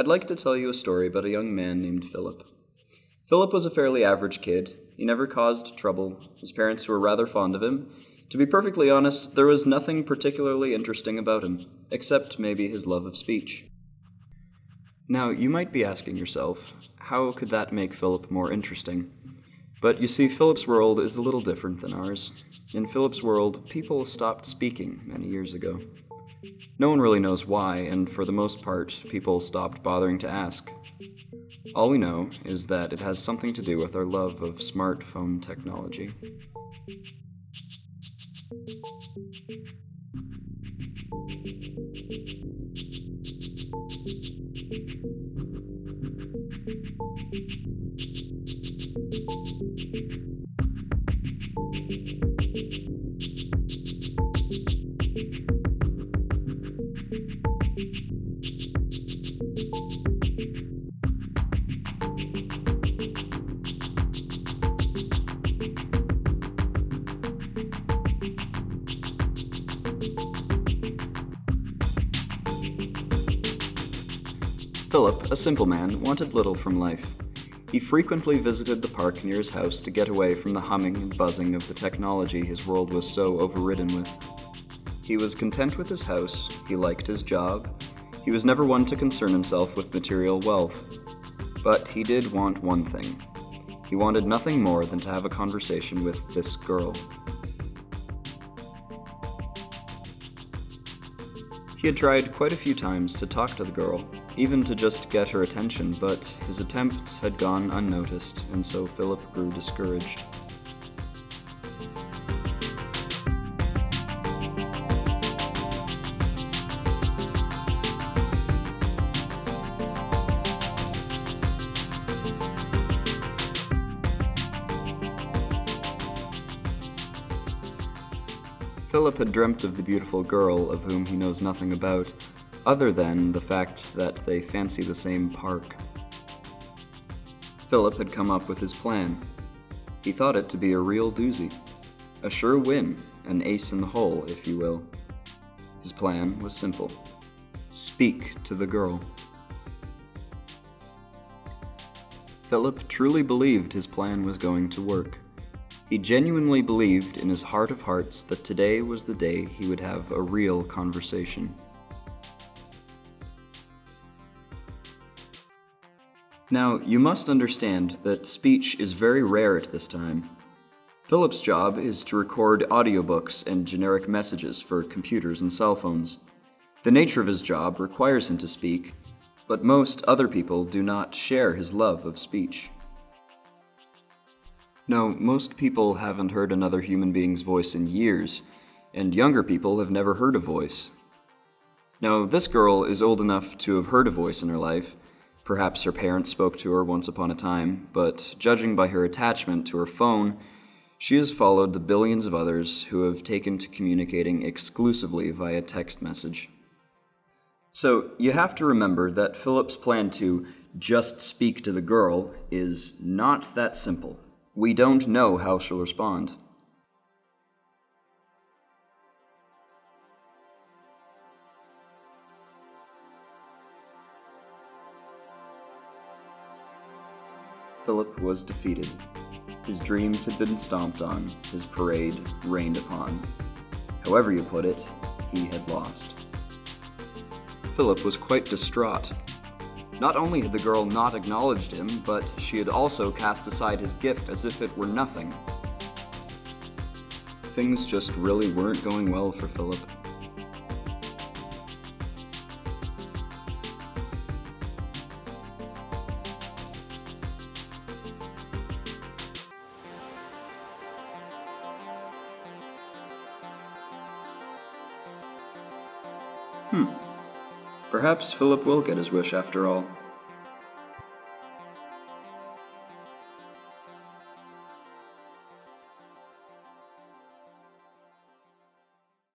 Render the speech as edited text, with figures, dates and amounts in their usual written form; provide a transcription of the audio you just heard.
I'd like to tell you a story about a young man named Philip. Philip was a fairly average kid. He never caused trouble. His parents were rather fond of him. To be perfectly honest, there was nothing particularly interesting about him, except maybe his love of speech. Now, you might be asking yourself, how could that make Philip more interesting? But you see, Philip's world is a little different than ours. In Philip's world, people stopped speaking many years ago. No one really knows why, and for the most part, people stopped bothering to ask. All we know is that it has something to do with our love of smartphone technology. Philip, a simple man, wanted little from life. He frequently visited the park near his house to get away from the humming and buzzing of the technology his world was so overridden with. He was content with his house, he liked his job, he was never one to concern himself with material wealth. But he did want one thing. He wanted nothing more than to have a conversation with this girl. He had tried quite a few times to talk to the girl, even to just get her attention, but his attempts had gone unnoticed, and so Philip grew discouraged. Philip had dreamt of the beautiful girl of whom he knows nothing about, other than the fact that they fancy the same park. Philip had come up with his plan. He thought it to be a real doozy. A sure win, an ace in the hole, if you will. His plan was simple. Speak to the girl. Philip truly believed his plan was going to work. He genuinely believed in his heart of hearts that today was the day he would have a real conversation. Now, you must understand that speech is very rare at this time. Philip's job is to record audiobooks and generic messages for computers and cell phones. The nature of his job requires him to speak, but most other people do not share his love of speech. No, most people haven't heard another human being's voice in years, and younger people have never heard a voice. Now, this girl is old enough to have heard a voice in her life. Perhaps her parents spoke to her once upon a time, but judging by her attachment to her phone, she has followed the billions of others who have taken to communicating exclusively via text message. So, you have to remember that Philip's plan to just speak to the girl is not that simple. We don't know how she'll respond. Philip was defeated. His dreams had been stomped on, his parade rained upon. However you put it, he had lost. Philip was quite distraught. Not only had the girl not acknowledged him, but she had also cast aside his gift as if it were nothing. Things just really weren't going well for Philip. Perhaps Philip will get his wish after all.